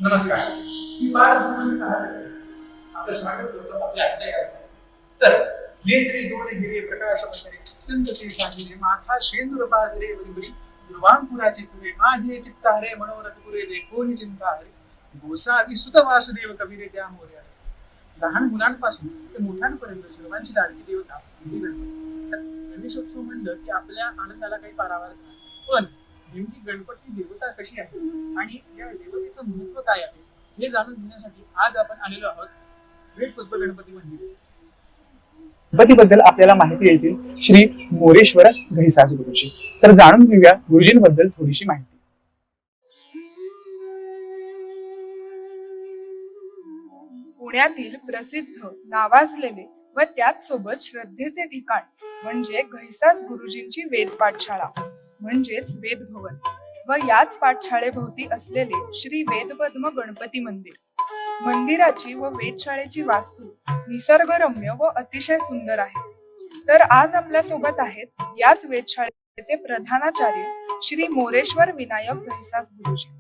नमस्कार. मी बाळकृष्ण आपलं स्वागत करतो आपल्या आजच्या कार्यक्रमात. तर नेत्री दोन हिरे प्रकाश पसरे अत्यंत ते सांगिले माथा शेंदूर पाजरे वरिवरी दुर्वांकुराचे तुरे माझे चित्तारे मनोरथ पुरे रे कोणी चिंता हरे गोसावी सुत वासुदेव कविरे त्या मोरे लहान मुलांपासून ते मोठ्यांपर्यंत सर्वांची लाडकी देवता म्हणजे गणपती. तर गणेशोत्सव म्हणलं की आपल्या आनंदाला काही पारावार नाही, पण नेमकी गणपती देवता कशी आहे आणि या देवतेचं महत्व काय आहे हे जाणून घेण्यासाठी आज आपण आलेलो आहोत वेद पद्म गणपती मंदिर. गणपतीबद्दल आपल्याला माहिती देतील श्री मोरेश्वर घैसाज गुरुजी. तर जाणून घेऊया गुरुजींबद्दल थोडीशी माहिती. पुण्यातील प्रसिद्ध नावाजलेले व त्याच सोबत श्रद्धेचे ठिकाण म्हणजे घैसास गुरुजींची वेद पाठशाळा म्हणजेच वेद भवन व याच पाठशाळेभोवती असलेले श्री वेदपद्म गणपती मंदिर. मंदिराची व वेधशाळेची वास्तू निसर्गरम्य व अतिशय सुंदर आहे. तर आज आपल्या सोबत आहेत याच वेधशाळेचे प्रधानाचार्य श्री मोरेश्वर विनायक घैसास गुरुजी.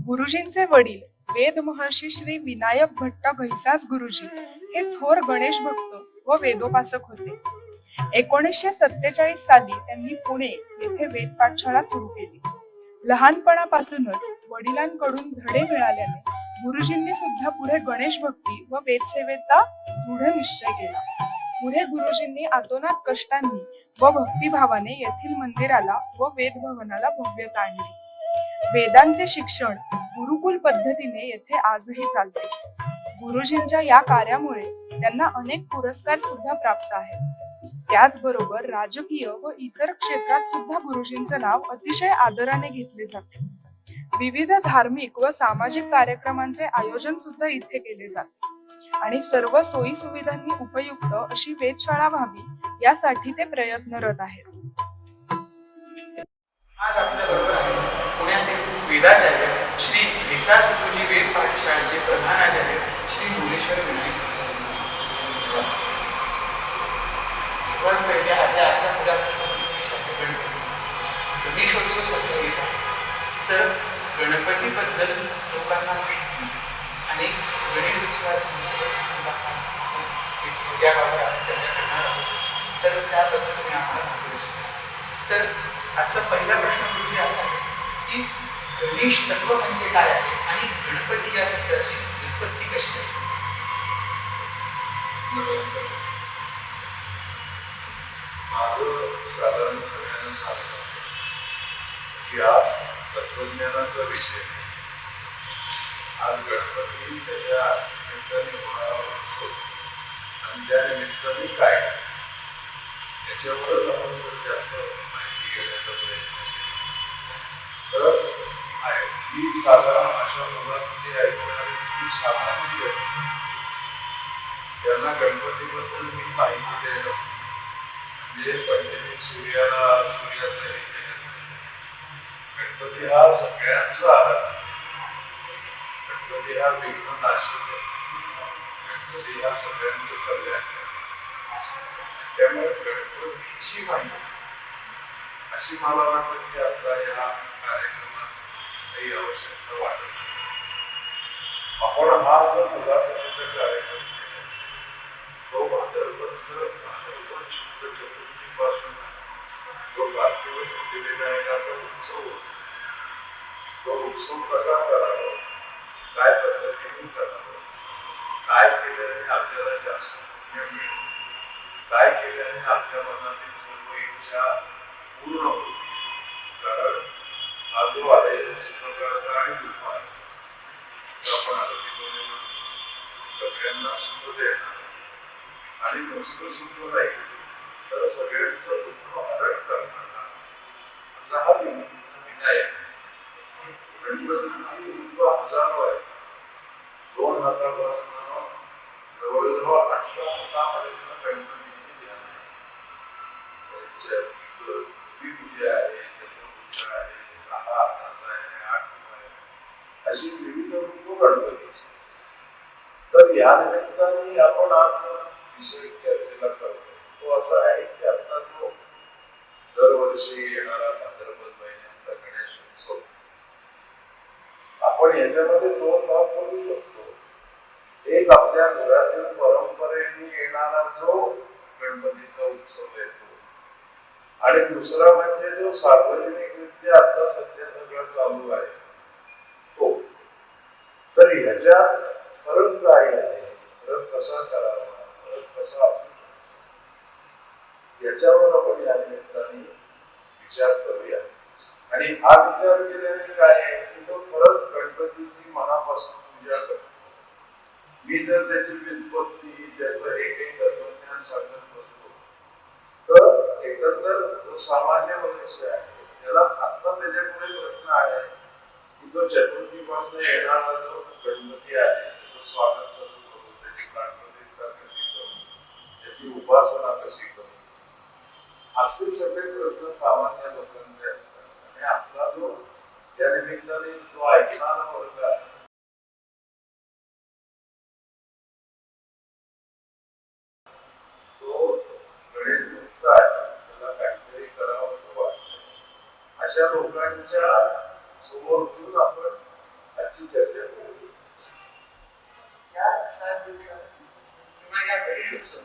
गुरुजींचे वडील वेद महर्षी श्री विनायक भट्ट घैसास गुरुजी हे थोर गणेश भक्त व वेदोपासक होते. 1947 साली त्यांनी पुणे येथे वेद पाठशाळा सुरू केली. लहानपणापासूनच वडिलांकडून धडे मिळाल्याने गुरुजींनी सुद्धा पुढे गणेश भक्ती व वेदसेवेचा दृढ निश्चय केला. पुढे गुरुजींनी आतोनात कष्टांनी व भक्तिभावाने येथील मंदिराला व वेद भवनाला भव्यता आणली. वेदांचे शिक्षण गुरुकुल पद्धतीने येथे आजही चालते. गुरुजींच्या या कार्यामुळे त्यांना अनेक पुरस्कार सुद्धा प्राप्त आहेत. त्याचबरोबर राजकीय व इतर क्षेत्रात सुद्धा गुरुजींचं नाव अतिशय आदराने घेतले जाते. विविध धार्मिक व सामाजिक कार्यक्रमांचे आयोजन सुद्धा इथे केले जाते आणि सर्व सोयी सुविधांनी उपयुक्त अशी वेधशाळा व्हावी यासाठी ते प्रयत्नरत आहेत. आज आपल्या बरोबर आहे पुण्यातील वेदाचार्य श्री घैसास गुरुजी वेद पाठशाळेचे प्रधानाचार्य श्री मोरेश्वर विनायक घैसास. सर्वात पहिले आपल्या आजच्या मुलाखतीचा गणेशोत्सव सत्र येत आहे. तर गणपतीबद्दल लोकांना माहिती आणि गणेशोत्सवाचं याबाबत आपण चर्चा करणार आहोत. तर त्याबद्दल तुम्ही आम्हाला माहिती द्या. तर आजचा पहिला प्रश्न म्हणजे असा आहे की गणेश तत्व म्हणजे काय आहे आणि गणपती या शब्दाची उत्पत्ती कशी आहे. नमस्कार. माझं साधारण सगळ्यांना सांगत असतं की आज तत्वज्ञानाचा विषय आहे. आज गणपती त्याच्या निमित्ताने होणारा उत्सव आणि त्या निमित्ताने काय याच्यावरच आपण जर जास्त माहिती घेण्याचा प्रयत्न केला तर ही साधारण अशा मुलांमध्ये ऐकणारी ही सामान्य व्यक्ती त्यांना गणपतीबद्दल मी माहिती द्यायला म्हणजे पंडित सूर्याचं हे गणपती हा सगळ्यांचा आराध्य. गणपती हा विघ्न नाशक. गणपती हा सगळ्यांचं कल्याण. त्यामुळे गणपतीची माहिती अशी मला वाटतं की आपला या कार्यक्रमात काही आवश्यकता वाटत नाही. आपण हा जो मुलाखतीचा कार्यक्रम केला तो भाद्रपद शुद्ध चतुर्थीपासून जो पार्थिव सिद्धिविनायकाचा उत्सव होतो तो उत्सव कसा करावा, काय पद्धतीने करावा, काय केल्याने आपल्याला जास्त पुण्य मिळेल, काय केल्याने आपल्या मनातील सर्व इच्छा पूर्ण होईल. कारण हा जो आहे सुखकर्ता आणि दुःख आपण सगळ्यांना सुख देणार आणि नुसतं सुख नाही तर सगळ्यांचं दुःख हरण करणार असा हा विनायक. गणपतीची रूप हजारो आहे. 2 हातापासून जवळजवळ 18 हातापर्यंत गणपतीची ध्यान आहे. पूजा आहे, चंद्रपूजा आहे, 6 हाताचा आहे, 8 हाताचा आहे, अशी विविध रूप गणपतीची. तर या निमित्ताने आपण आज विषय चर्चेला करतो तो असा आहे की आता जो दरवर्षी येणारा भाद्रपद महिन्यातला गणेश उत्सव आपण ह्याच्यामध्ये दोन भाग करू शकतो. एक आपल्या घरातील परंपरेने येणारा जो गणपतीचा उत्सव येतो आणि दुसरा म्हणजे जो सार्वजनिकरित्या आता सध्या सगळं चालू आहे तो. तर ह्याच्यात फरक काय आहे, फरक कसा करावा, फरक कसा असू शकतो, याच्यावर आपण या निमित्ताने विचार करूया. आणि हा विचार केल्याने काय आहे की तो खरंच गणपतीची मनापासून पूजा करतो. मी जर त्याची व्युत्पत्ती त्याचं हे काही तत्वज्ञान सांगत नसतो तर एकंदर जो सामान्य मनुष्य आहे त्याला आता त्याच्यापुढे प्रश्न आहे की तो चतुर्थीपासून येणारा जो गणपती आहे त्याचं स्वागत कसं करू, त्याची प्राणप्रतिष्ठा कशी करू, त्याची उपासना कशी करू, असे सगळे प्रश्न सामान्य लोकांचे असतात. आणि आपला जो या निमित्ताने जो ऐकणारा वर्ग आहे तो गणेश भक्त आहे, त्याला काहीतरी करावं असं वाटतं. अशा लोकांच्या समोर ठेवून आपण आजची चर्चा करू. या 7 दिवसात किंवा या गणेश उत्सव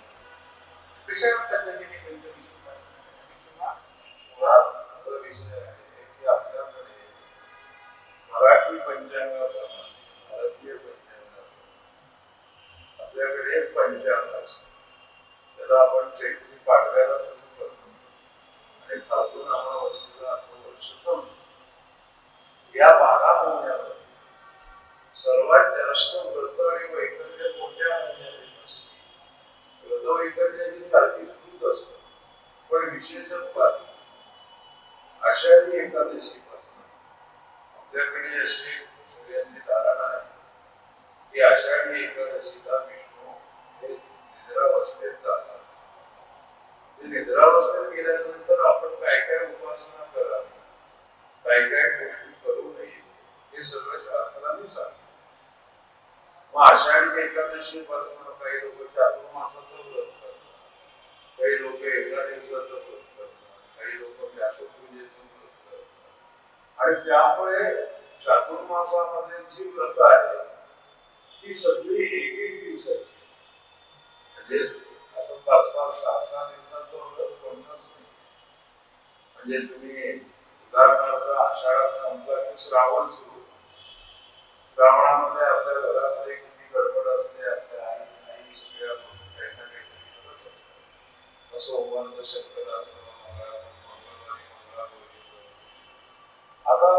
कशा पद्धतीने गणपतीची उपासना करावी किंवा मुळात असा विषय आहे की आपल्याकडे मराठी पंचांगाप्रमाणे भारतीय पंचांगाप्रमाणे आपल्याकडे पंचांग असतं. त्याला आपण चैत्री पाडव्याला सुरू करतो आणि फाल्गुन अमावस्येला आपलं वर्ष संपतं. या 12 महिन्यामध्ये सर्वात जास्त व्रत आणि वैकल्य कोणत्या महिन्यात येत असते? व्रत वैकल्य ही सारखीच होत असतं, पण विशेषत्वात आषाढी एकादशीपासून आपल्याकडे अशी सगळ्यांची धारणा आहे की आषाढी एकादशीला विष्णू हे निद्रावस्थेत जातात. निद्रावस्थेत गेल्यानंतर आपण काय काय उपासना करावी, काय काय गोष्टी करू नये हे सगळं शास्त्राने सांगितलं. मग आषाढी एकादशी पासून काही लोक चातुर्मासाचं व्रत करतात, काही लोक एका दिवसाचं व्रत करतात, काही लोक व्यासपूजेचं व्रत करतात. आणि त्यामुळे चातुर्मासामध्ये जी व्रत आहे ती सगळी एक एक दिवसाची, म्हणजे असं 5-5, 6-6 दिवसाचं व्रत कोणतंच नाही. म्हणजे तुम्ही उदाहरणार्थ आषाढात संपला की श्रावण सुरू. श्रावणामध्ये आपल्या घरामध्ये किती गडबड असते, आपल्या आई सगळ्या काही ना काहीतरी करत असतात. सोमवार शंकराचं, मंगळाचं, मंगळवारी मंगळागौरीचं. आता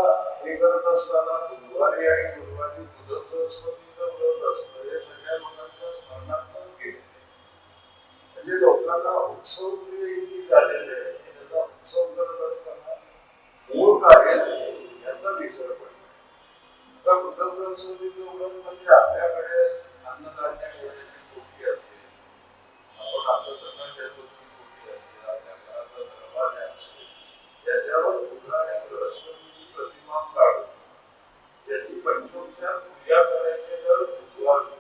हे करत असताना बुधवारी आणि गुरुवारी बुध बृहस्पतीचं व्रत असतं. हे सगळ्या लोकांच्या स्मरणातच गेलेले. म्हणजे लोकांना उत्सव प्रिय झालेले आहे की त्याचा उत्सव करत असताना मूळ कार्य याचा विसर पडला. आता बुध बृहस्पतीचं व्रत म्हणजे आपल्याकडे अन्नधान्य ठेवण्याची कोठी असते, आपण आपलं धन ठेवतो ती कोठी असते, आपल्या घराचा दरवाजा असतो, त्याच्यावर बुध आणि बृहस्पतीची प्रतिमा काढून त्याची पंचोपचार पूजा करायची. तर बुधवारी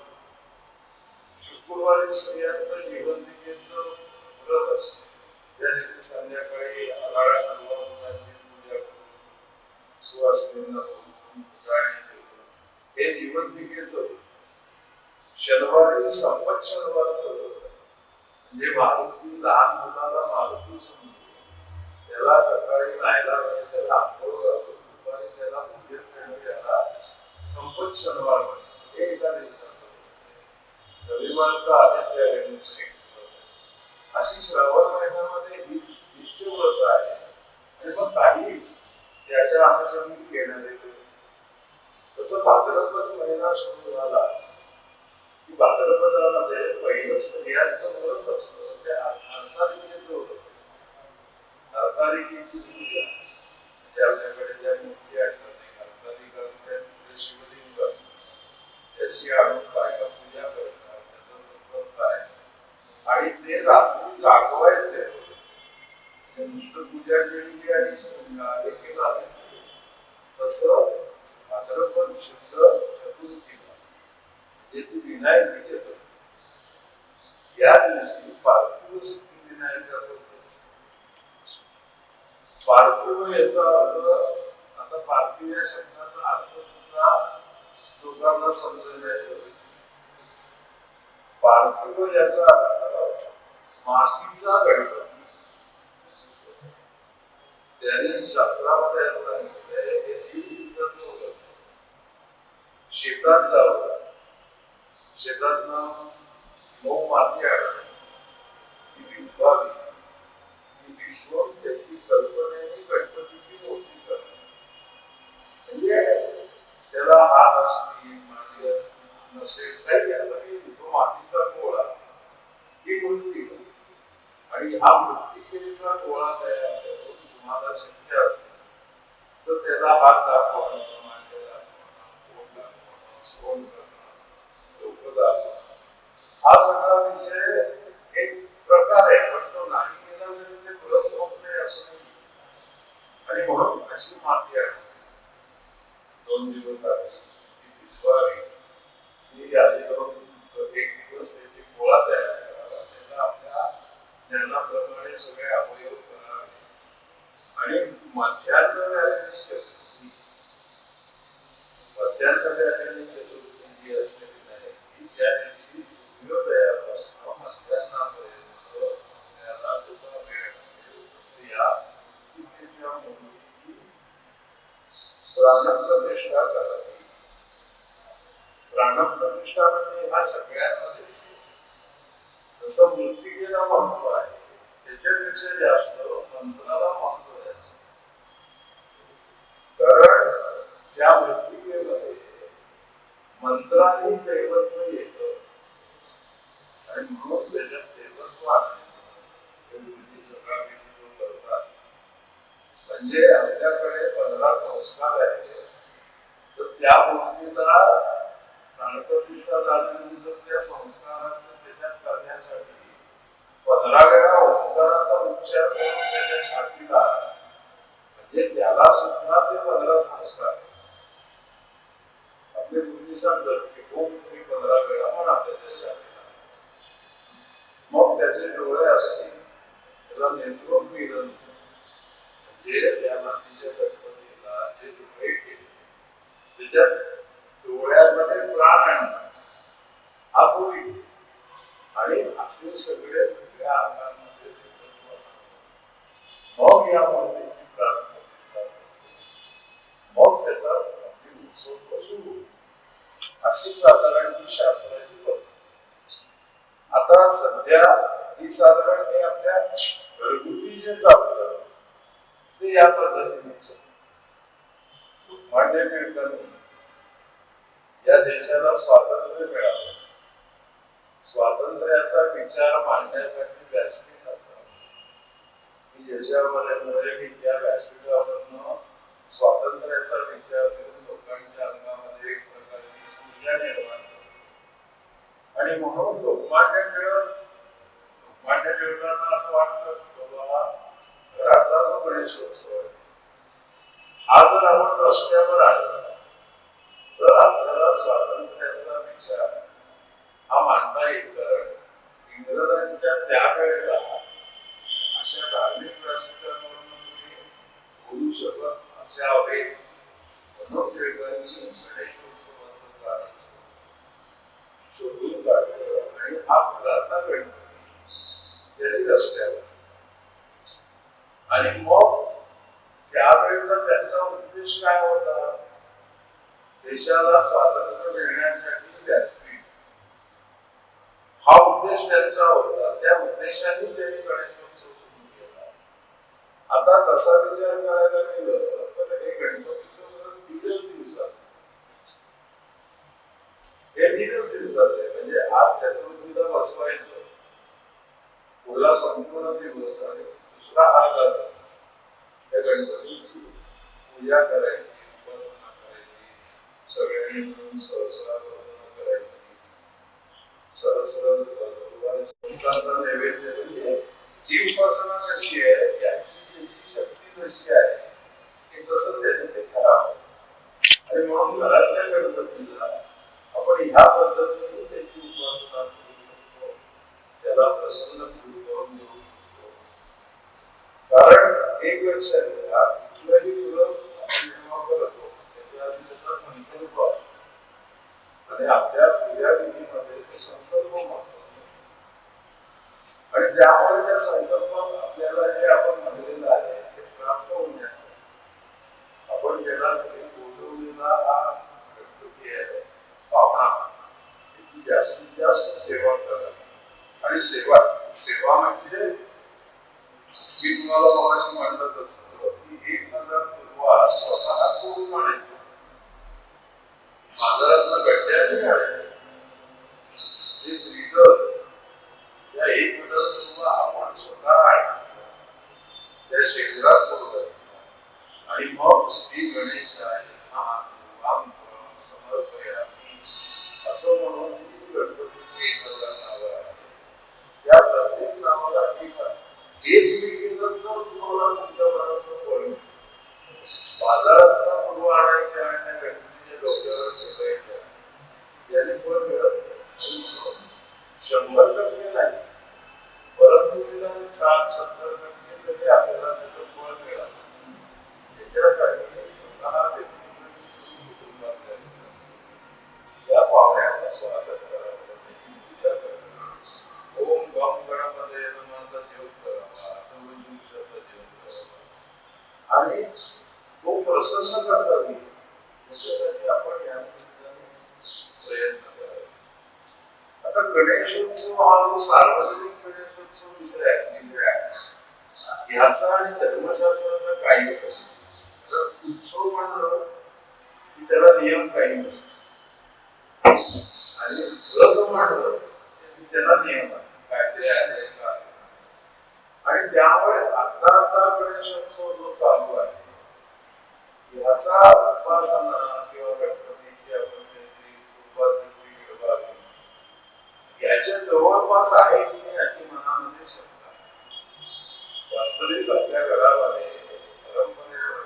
शुक्रवारी स्त्रियांचं जीवनदिकेचं व्रत असतं. त्या दिवशी संध्याकाळी आघाड्या मुलांची पूजा करून सुवासिनींना बोलवून गाणी देऊन हे जीवनदिकेचं व्रत. शनिवारी संपत शनिवारचं व्रत, म्हणजे मारुती लहान मुलाला मारुती समजून त्याला सकाळी न्हायला वेळ, त्याला आंघोळ घालून दुपारी त्याला पूजन करणं याला संपत शनिवार म्हणतात. हे एका दिवसाचं व्रत. रविवारचं आदित्य गणेश अशी श्रावण महिन्यामध्ये ही नित्य व्रत आहे. आणि मग काही त्याच्या अनुषंगिक घेण्यात येते. तसं भाद्रपद महिना सुरू झाला की भाद्रपदामध्ये पहिलं स्त्रियांचं व्रत असतं, ते हरतालिकेचं व्रत असतं. हरतालिकेची पूजा म्हणजे आपल्याकडे ज्या मूर्ती आहेत हरतालिका असतात, पुढे शिवलिंग असतं, त्याची आणून बायका पूजा करतात. त्याचं व्रत आहे आणि ते रात्री जागवायचे. नुसतं पूजा केली आणि केलं असेल तसं भाद्रपद शुद्ध चतुर्थीला म्हणजे ती विनायकी चतुर्थी या दिवशी पार्थिव सिद्धिविनायकाचं व्रत. पार्थिव याचा अर्थ, आता पार्थिव या शब्दाचा अर्थ सुद्धा लोकांना समजण्याचं पार्थिव याचा अर्थ मातीचा गणपती. त्यांनी शास्त्रामध्ये असं सांगितलंय हे 3 दिवसाचं होतं. शेतात जावं, शेतातनं मऊ माती आणली, ती भिजवावी, ती भिजवून त्याची कल्पनेने गणपतीची मूर्ती करणे. म्हणजे त्याला हात असतील, मांडी नसेल, काही असं काही तो मातीचा गोळा ही मूर्ती. आणि हा मृत्तिकेचा गोळा तयार करून तुम्हाला शक्य असेल तर त्याला हात दाखवणं, मांडी दाखवणं, पोट दाखवणं, सोंड करणं, डोकं दाखवणं, हा सगळा विषय एक प्रकार आहे. पण तो नाही केला तरी ते परत होत नाही असं नाही. आणि म्हणून अशी माती आहे 2 दिवस आधी ती भिजवावी, ती आधी 1 दिवस त्याची गोळा तयार करावा, त्याला आपल्या ज्ञानाप्रमाणे सगळे अवयव करावे. आणि मध्यान्ह चतुर्थी, मध्यान्ह चतुर्थी जी असते ती त्या दिवशी सूर्योदयापासून मध्यान्हापर्यंत त्याला जसा वेळ असेल या तिथेच्या मूर्तीची प्राणप्रतिष्ठा करावी. प्राणप्रतिष्ठा म्हणजे ह्या सगळ्यांमध्ये जसं मृत्तिकेला महत्व आहे त्याच्यापेक्षा जास्त मंत्राला महत्व द्यायचं. कारण त्या मृत्तिकेमध्ये मंत्राने दैवत्व येतं आणि म्हणून त्याच्यात दैवत्व आहे. सगळा विधी करतात. म्हणजे आपल्याकडे 15 संस्कार आहेत, तर त्या मूर्तीला प्राणप्रतिष्ठा झाल्यानंतर त्या संस्काराचं त्याच्यात करण्यासाठी 15 वेळा ओंकाराचा उच्चार करून त्याच्या छातीला, म्हणजे त्याला सुद्धा ते 15 संस्कार. आपले पूर्वी सांगतात की ओम तुम्ही 15 वेळा म्हणा त्याच्या छातीला. मग त्याचे डोळे असतील, त्याला नेत्रोन्मीलन, म्हणजे त्या मातीच्या गणपतीला जे डोळे केले त्याच्यात डोळ्यामध्ये प्राण आणला हा पूर्वी. आणि असे सगळ्या अंगांमध्ये मग या मूर्तीची प्राणप्रतिष्ठा करतो. मग त्याचा आपली उत्सव सुरू. अशी साधारण ही शास्त्राची पद्धत. आता सध्या ही साधारण हे आपल्या घरगुती जे चालतं ते या पद्धतीने लोकमान्य टिळकांनी या देशाला स्वातंत्र्य मिळालं. स्वातंत्र्याचा विचार मांडण्यासाठी व्यासपीठ असावं की ज्याच्यामुळे मी त्या व्यासपीठावरनं स्वातंत्र्याचा विचार करून लोकांच्या अंगामध्ये एक प्रकारची ऊर्जा निर्माण करतो. आणि म्हणून लोकमान्य टिळकांना असं वाटतं बाबा घरातला जो गणेशोत्सव आहे हा जर आपण रस्त्यावर आला तर आपल्याला स्वातंत्र्याचा विचार हा मांडता येईल. कारण इंग्रजांच्या त्यावेळेला अशा धार्मिक व्यासपीठांवरून तुम्ही बोलू शकत असावे म्हणून टिळकांनी गणेशोत्सवाचं कारण शोधून काढलं आणि हा घरातला गणपती त्यांनी रस्त्यावर. आणि मग त्यावेळेचा त्यांचा उद्देश काय होता? देशाला स्वातंत्र्य मिळण्यासाठी व्यासपीठ हा उद्देश त्यांचा होता. त्या उद्देशाने त्यांनी गणेशोत्सव सुरू केला. आता तसा विचार करायला गेलं तर हे गणपतीचं व्रत 1.5 दिवसाचं. हे 1.5 दिवसाचं आहे. म्हणजे आज चतुर्थीला बसवायचं, पुढला संपूर्ण दिवस आणि दुसरा अर्धा दिवस त्या गणपतीची पूजा करायची, उपासना करायची, सगळ्यांनी मिळून सहस्रार करायची, सहस्राचा नैवेद्य. म्हणजे ही उपासना कशी आहे, त्याची शक्ती कशी आहे की तसं त्याने ते करावं. आणि म्हणून घरातल्या गणपतीला आपण ह्या पद्धतीने त्याची उपासना करू शकतो, त्याला प्रसन्न करून देऊ शकतो. कारण एक लक्षात घ्या, कुठलंही व्रत आपण जेव्हा करतो त्याच्या संकल्प हे संकल्प महत्वाचे. आणि त्यामुळे त्या संकल्पात आपल्याला जे आपण म्हणलेलं आहे ते प्राप्त होण्यासाठी आपण ज्याला बोलवलेला हा गणपती आहे पावणा, त्याची जास्तीत जास्त सेवा करा. आणि सेवा सेवा म्हणजे मी तुम्हाला मगाशी म्हणलं तसं की 1000 दुर्वा स्वतः करून आणायचे, बाजारातनं गड्ड्याने आणायचे. ते ब्रीडर त्या 1000 दुर्वा आपण स्वतः आणायच्या, त्या शेखरात बोलवायच्या आणि मग श्री गणेश समर्पयामी असं म्हणून ही गणपतीची 1000 नावं आहेत. त्या प्रत्येक नावाला एक केलं तर तुम्हाला तुमच्या मनाचं फळ मिळेल. बाजारात पूर्व आणायच्या आणि त्या गणपतीच्या डोक्यावर ठेवायच्या याने फळ मिळत नाही. 100% नाही, परंतु निदान 60-70% तरी आपल्याला त्याचं फळ मिळालं. त्याच्यासाठी स्वतः व्यक्तिगत कुटुंबात या पाहुण्याचं स्वागत करावं, त्याची पूजा करावी. ओम गम गणपते नमःचा जप करावा, अथर्वशीर्षाचा जप करावा आणि तो प्रसन्न कसा होईल त्याच्यासाठी आपण या ठिकाणी प्रयत्न करावे. आता गणेशोत्सव हा जो सार्वजनिक गणेशोत्सव विषय आहे ह्याचा आणि धर्मशास्त्राचा काही संबंध. तर उत्सव म्हणलं की त्याला नियम काही नसतो आणि व्रत म्हणलं की त्याला नियम आहे, कायदे आहे का. आणि त्यामुळे आताचा गणेशोत्सव जो चालू आहे ह्याचा उपासना किंवा गणपतीची आपण त्याची कृपादृष्टी मिळवावी याच्या जवळपास आहे की नाही अशी मनामध्ये शंका आहे. वास्तविक आपल्या घरामध्ये परंपरेवर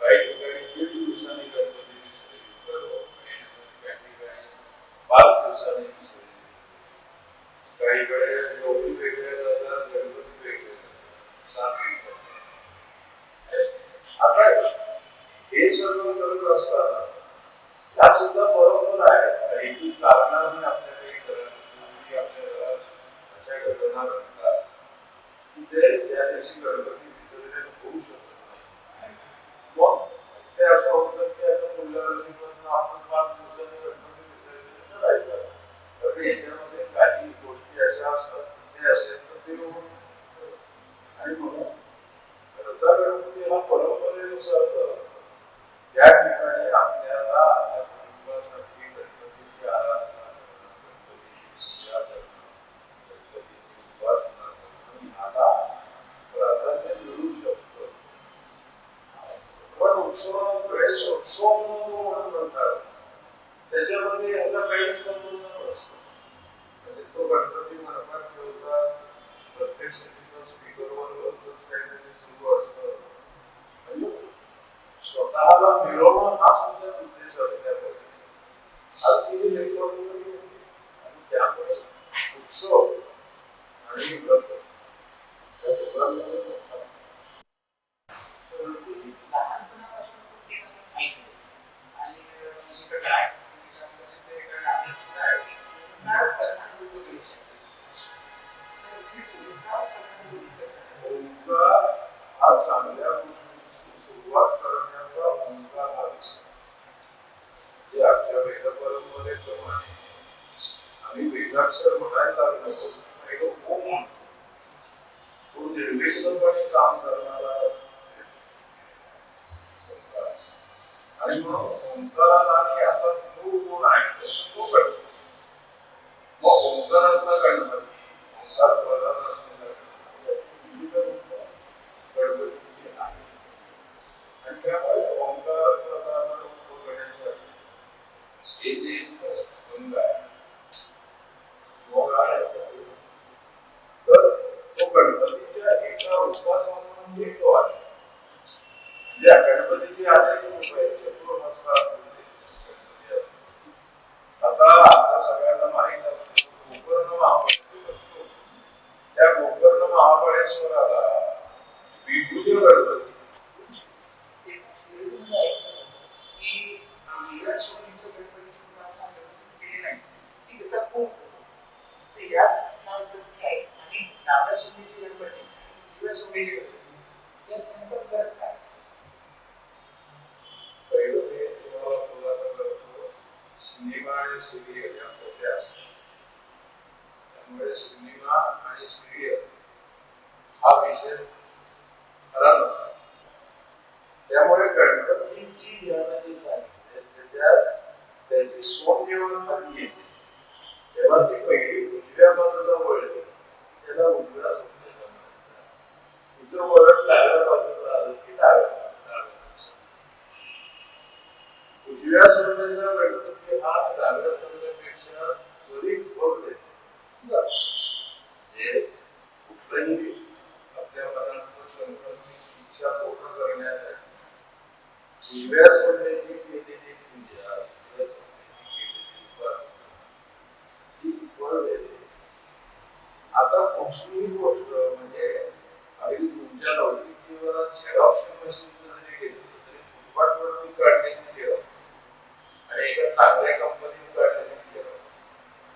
काही ठिकाणी 1.5 दिवसांनी गणपती विसर्जित करतो, काही ठिकाणी 5 दिवसांनी विसर्जित, काहीकडे गौरी वेगळ्या जातात, गणपती वेगळे जातात, 7 दिवसांनी. आता हे सर्व करत असताना ह्या सुद्धा परंपरा आहेत. काही कारणाने आपल्या काही घरात आपल्या घरात अशा घटना घडतात की ते त्या दिवशी गणपती विसर्जन होऊ शकत नाही. मग ते असं होतं की आता पुढल्या वर्षीपासून आपण 5 दिवसांनी गणपती विसर्जन करायचं. पण याच्यामध्ये काही गोष्टी अशा असतात ते असेल तर ते आणि म्हणून घरचा गणपती हा परंपरेनुसार त्या ठिकाणी आपल्याला आपल्या कुटुंबासाठी गणपतीची आराधना करणं, गणपतीची पूजा करणं, गणपतीची उपासना करणं ह्याला प्राधान्य मिळू शकतं. पण उत्सव गणेशोत्सव म्हणून म्हणतात त्याच्यामध्ये याचा काही संबंध नसतो. म्हणजे तो गणपती मनपात ठेवतात, प्रत्यक्ष तिथं स्पीकरवर भरतच काहीतरी सुरू असतं. म्हणजे स्वतःला मिळवणं हा सुद्धा उद्देश असल्या पाहिजे. अगदी लेखक आणि त्यामुळे उत्सव आणि व्रत या दोघांमध्ये मोठा ओंकार हा चांगल्या गोष्टीची सुरुवात करण्याचा ओंकार हा विषय. जे आमच्या वेद परंपरेप्रमाणे आम्ही वेदाक्षर म्हणायला लागलो ओम तो निर्विघ्नपणे काम करणारा ओंकार. आणि म्हणून ओंकाराला आणि याचा जो गुण आहे तो करतो. मग ओंकारातला गणपती, ओंकार प्रधान असलेला गणपती अशी विविध रूपं गणपतीची आहे. आणि त्यामुळे ओंकार प्रधान रूप गणेश हे जे अंग आहे तर तो गणपतीच्या एका रूपासंबंधी तो आहे. म्हणजे गणपतीची अनेक रूप आहेत. चतुर्हस्तात गणपती असतात. आता आपल्या सगळ्यांना माहित असतो गोकर्ण महाबळेश्वर, त्या गोकर्ण महाबळेश्वराला विभूज गणपती सप्तशृंगीची गणपती दिव्या सोनेची गणपती यात नेमकं फरक काय? पहिलं ते तुम्हाला खुलासा करतो, सिनेमा आणि सिरियल या खोट्या असतात. त्यामुळे सिनेमा आणि सिरियल हा विषय खरा नसतो. त्यामुळे गणपतीची ध्यानं जी सांगितली त्याच्यात त्याची सोन जेव्हा खाली येते तेव्हा ती पहिली उजव्या बाजूला वळते, त्याला उजव्या सोडण्याचा म्हणायचा. तिचं वळण डाव्या बाजूला आलं की डाव्या उजव्या सोडण्याचा गणपती हा डाव्या सोडण्यापेक्षा त्वरित फळ देतो. म्हणजे कुठलंही आपल्या मनातलं संकल्प इच्छा पूर्ण करण्यासाठी उजव्या सोडण्याची केलेली पूजा, उजव्या सोडण्याची केलेली उपासना ही फळ देते. आता कुठलीही गोष्ट म्हणजे अगदी तुमच्या लौकिक जीवनात झेरॉक्स मशीनचं जरी घेतलं तरी फुटपाथवरती काढलेली झेरॉक्स आणि एका चांगल्या कंपनीत काढलेली झेरॉक्स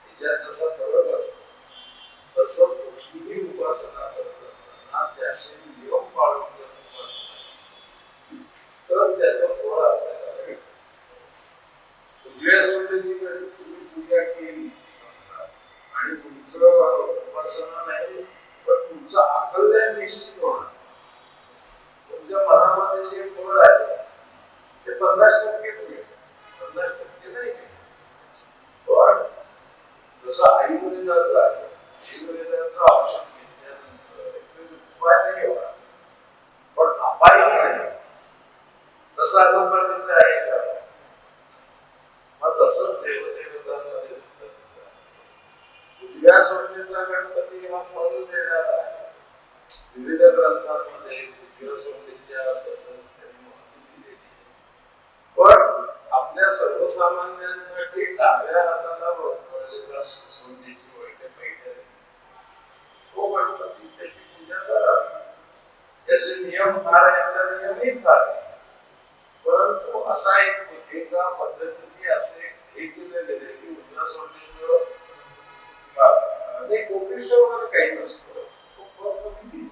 याच्यात जसा फरक असतो तसं कुठलीही उपासना करत असताना त्याचे नियम पाळून जर उपासना तर त्याचं फळ आपल्याला मिळतं. उजव्या सोडण्याची तुम्ही पूजा केली समजा आणि तुमचं उपासना नाही पण तुमचं आकलन निश्चित होणार. तुमच्या मनामध्ये जे फळ आहे ते 50%च मिळेल, 50% नाही मिळेल. पण जसं आयुर्वेदाचं आहे, आयुर्वेदाचं औषध घेतल्यानंतर उपाय नाही होणार पण अपायही नाही. तसं अलोपॅथीचं आहे का? मग तसंच देवदेवतांमध्ये सुद्धा तसं आहे. उजव्या सोडण्याचा गणपती हा फळ देणारा आहे. विविध ग्रंथांमध्ये उजव्या सोडण्याच्या बद्दल त्यांनी माहिती दिलेली आहे. पण आपल्या सर्वसामान्यांसाठी डाव्या हाताला वळलेला सोन्याची वळणे पाहिजे तो गणपती त्याची पूजा करावी. त्याचे नियम फार आहेत, त्या नियमही फार आहेत. परंतु असा एका पद्धतीने असे हे केलं गेले की उजव्या सोडण्याचं कोपेश्वर वगैरे काही नसतं, तो फळ कमी देईल.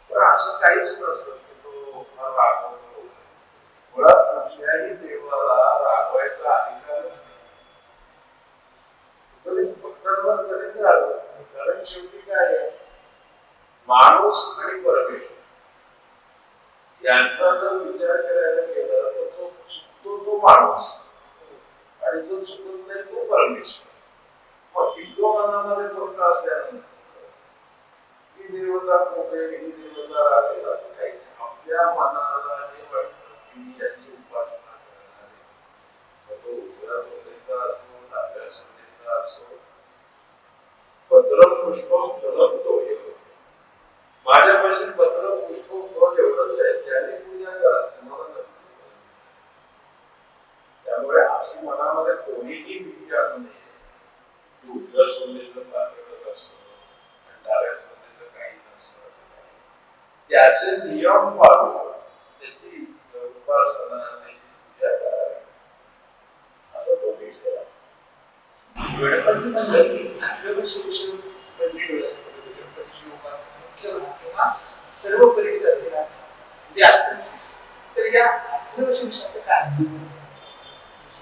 पण असं काहीच नसतं की तो फार रागवतो. मुळात कुठल्याही देवाला रागवायचा अधिकारच नाही. कधीच भक्तांवर कधीच रागवत नाही. कारण शेवटी काय आहे, माणूस आणि परमेश्वर यांचा जर विचार करायला गेला तर तो चुकतो तो माणूस आणि जो चुकत नाही तो परमेश्वर. मग इतकं मनामध्ये फरक असल्यानंतर ती देवता कोपेल ही देवता राहील असं काही नाही. आपल्या मनाला जे वाटतं की मी याची उपासना करणार आहे, मग तो उजव्या सोन्याचा असो डाव्या सोन्याचा असो, पत्रम पुष्पम फलम तोय. माझ्यापाशी पत्र पुष्प फळ एवढंच आहे, त्याने पूजा करा, तुम्हाला नक्की. त्यामुळे अशी मनामध्ये कोणीही भीती आणू नये. उजव्या सोन्याचं पातळ असतं आणि डाव्या सोन्याचं काही नसतं. त्याचे नियम पाळून त्याची उपासना त्याची पूजा करावी असं तो विषय आहे. गणपती म्हणजे अष्टविशीर्ष गणपती गणपतीची उपासना मुख्य किंवा सर्वोपरी करते म्हणजे अष्टविशीर्ष. तर या अष्टविशीर्षाचं काय?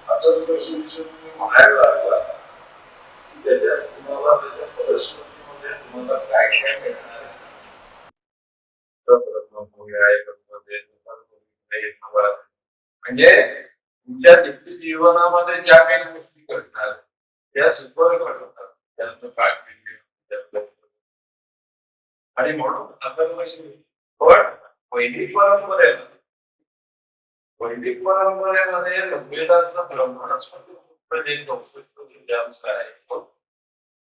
अष्टविशीर्ष तुम्ही म्हणायला लागला त्याच्यात तुम्हाला त्याच्या परिस्थितीमध्ये तुम्हाला काय काय मिळणार आहे. म्हणजे तुमच्या नित्य जीवनामध्ये ज्या काही गोष्टी घडणार त्या सुपर घडतात, त्यांचं काळजी आणि म्हणून आपण पण वैदिक परंपरेमध्ये ऋग्वेदातलं ब्रह्मणच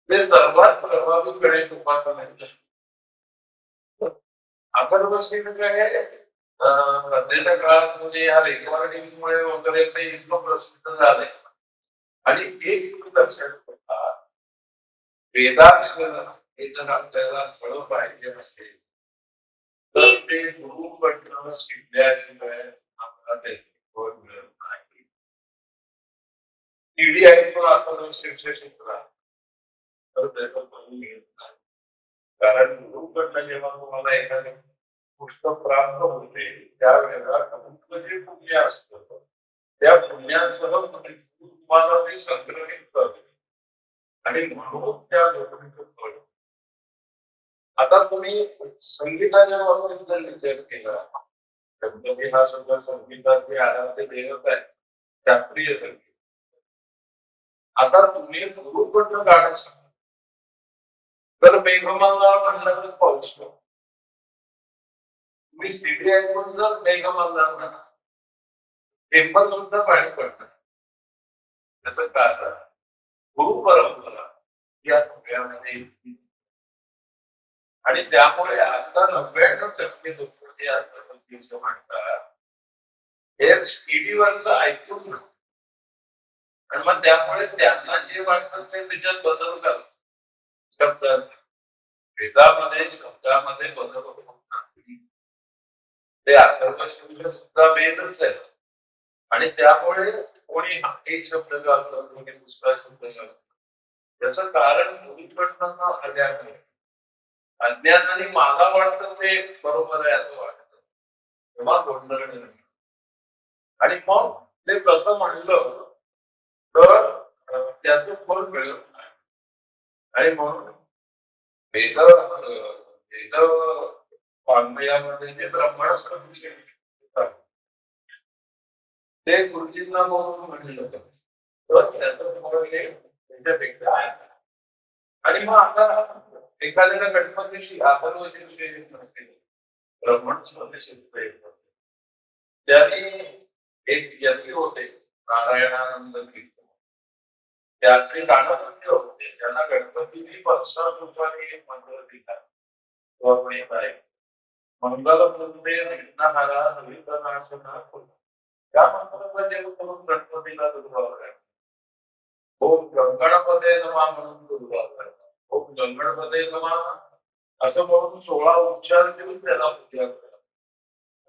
ते सर्वात प्रभावी गणेश उपासना अथर्वशीर्षाचे सध्याच्या काळात म्हणजे या रेकॉर्डिंगमुळे वगैरे ते इतकं प्रसिद्ध झाले आणि एक लक्षात ठेवा, वेदाक्षर हे जर आपल्याला फळ पाहिजे असेल तर ते गुरुकडनं शिकल्याशिवाय आपल्याला ते फळ मिळत नाही. ईडी आहे तो अथर्वशीर्ष शिकला तर त्याचं फळ मिळत नाही. कारण गुरुकडनं जेव्हा तुम्हाला एखादी गोष्ट प्राप्त होते त्यावेळेला गुरुचं जे पुण्य असतं त्या पुण्यासह तुम्हाला ते संग्रहित करते आणि म्हणून त्या गोष्टीचं फळ. आता तुम्ही संगीताच्या बाबतीत जर विचार केला, गणपती हा सुद्धा संगीताचे आराध्य देवत आहे, शास्त्रीय संगीत. आता तुम्ही गुरुकडनं गाणं सांगा तर मेघमाला म्हणलं तर पाऊस पडतो. तुम्ही स्थिती ऐकून जर मेघमाला म्हणा टेम्पल सुद्धा पाणी पडणार. त्याचं कारण गुरु परंपरा या सगळ्यामध्ये आणि त्यामुळे आता 99% लोक जे आता म्हणतात हे सीडीवरच ऐकून आणि मग त्यामुळे त्यांना जे वाटतं ते त्याच्यात बदल करतात. शब्दात वेदामध्ये शब्दामध्ये बदल होत नाही. ते अथर्वशीर्ष सुद्धा वेदच आहे आणि त्यामुळे कोणी एक शब्द घालतो कोणी दुसरा शब्द घालतो. त्याचं कारण गुरुकडनं आल्यामुळे अज्ञानाने मला वाटतं ते बरोबर आहे असं वाटतं तेव्हा गोंधळ निर्माण. आणि मग ते कसं म्हणलं तर त्याचं फळ मिळत नाही. आणि म्हणून वेद वाङ्मयामध्ये जे ब्रह्मास्त्र विषय ते गुरुजींना बघून म्हणलं होतं तर त्याचं फळ हे त्याच्यापेक्षा आहे. आणि मग आता एखाद्याला गणपतीशी अथर्वशीर्ष नसते ब्रह्मणमध्ये शिकता येत नसते. त्यांनी एक यती होते नारायणानंद कीर्तन त्याचे गाणपत्य होते त्यांना गणपतीने 15 रूपाने एक मंत्र दिला. तो आपण येत आहे मंगलवृंदे विघ्नहारा विघ्ननाशना त्या मंत्राचा जे करून गणपतीला दुर्भाव करतात. ओम गणपते नमः म्हणून दुर्भाव करतात. ओम गणपते नमः असं म्हणून 16 उच्चार देऊन त्याला पूजा करतात.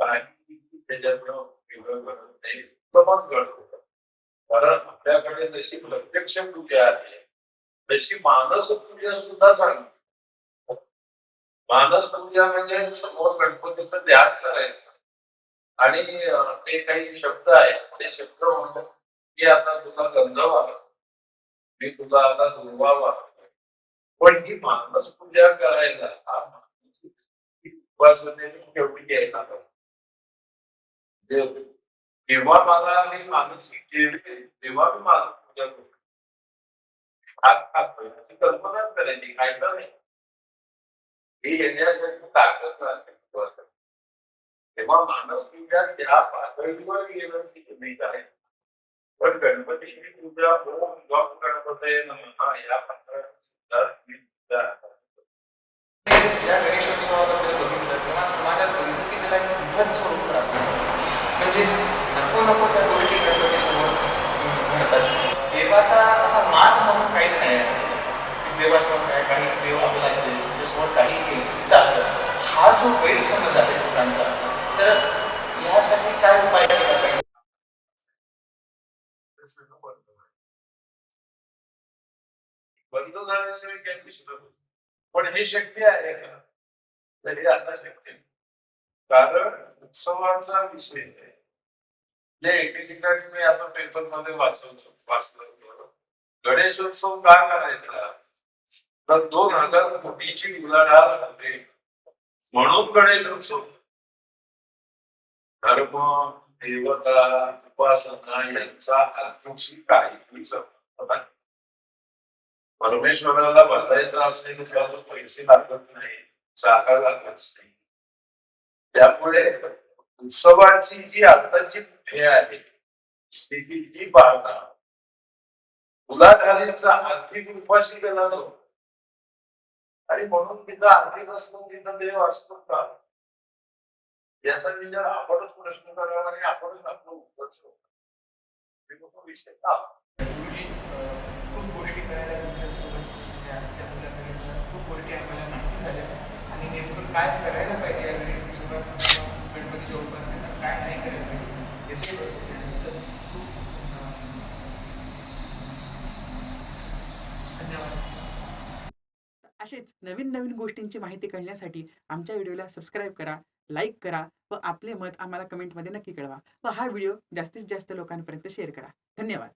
काही त्याच्यातनं वेगळं करत नाही उत्तमच घडत होतं. कारण आपल्याकडे जशी प्रत्यक्ष पूजा आहे तशी मानस पूजा सुद्धा सांगितली. मानस पूजा म्हणजे समोर गणपतीचं ध्यान करायचं आणि ते काही शब्द आहेत ते शब्द म्हणतात की आता तुला गंध वाला मी तुला आता दुर्वा वाला. पण ही मानस पूजा करायला हा उपासनेने केवढी घ्यायला पाहिजे. जेव्हा मला मी मानसिक केली तेव्हा मी मानस पूजा करतो. कल्पनाच करायची खायचं नाही हे येण्यासाठी ताकद लागते. तेव्हा मानस पूजा त्या पातळीवर गेलं ती गणित आहे. पण गणपतीची पूजा ओम गम गणपते नमः या पातळीवर या गणेशोत्सवाबद्दल बघितलं तेव्हा समाजात बघितलं की त्याला एक बृहत स्वरूप राहतं. म्हणजे नको त्या गोष्टी गणपती समोर घडतात. देवाचा असा मान म्हणून काहीच नाही की देवासमोर काय काही देव आपला असेल त्याच्यासमोर काही केलं चालतं. हा जो गैरसमज आहे लोकांचा तर यासाठी काय उपाय केला पाहिजे. बंद झाल्याशिवाय काही दिसत पण ही शक्ती आहे का तरी आता शक्ती. कारण उत्सवाचा विषय जे एके ठिकाणी मी असं पेपर मध्ये वाचलं होतं गणेशोत्सव का करायचा तर 2000 कोटीची उलाढाल होते म्हणून गणेशोत्सव. धर्म देवता उपासना यांचा अर्थाशी काहीही संबंध नाही. परमेश्वराला बदलायचं असेल तर पैसे लागत नाही जागा लागत नाही. त्यामुळे उत्सवाची जी आत्ताची हे आहे स्थिती ती पाहता उलाढालीचा आर्थिक उपाशी केला जातो आणि म्हणून तिथं आर्थिक असतो तिथं देव असतो का याचा विचार आपणच प्रश्न करावा आणि आपणच आपलं उत्तर शोधावं. विषय का गुरुजी खूप गोष्टी करायला तुमच्यासोबत त्या मुलाखतीनुसार खूप गोष्टी आम्हाला माहिती झाल्या आणि नेमकं काय करायला पाहिजे या गणेशोत्सवात गणपतीच्या उपासनेला काय नाही करायला पाहिजे याचे खूप धन्यवाद. असेच नवीन नवीन गोष्टींची माहिती कळण्यासाठी आमच्या व्हिडिओला सबस्क्राईब करा, लाईक करा व आपले मत आम्हाला कमेंटमध्ये नक्की कळवा व हा व्हिडिओ जास्तीत जास्त लोकांपर्यंत शेअर करा. धन्यवाद.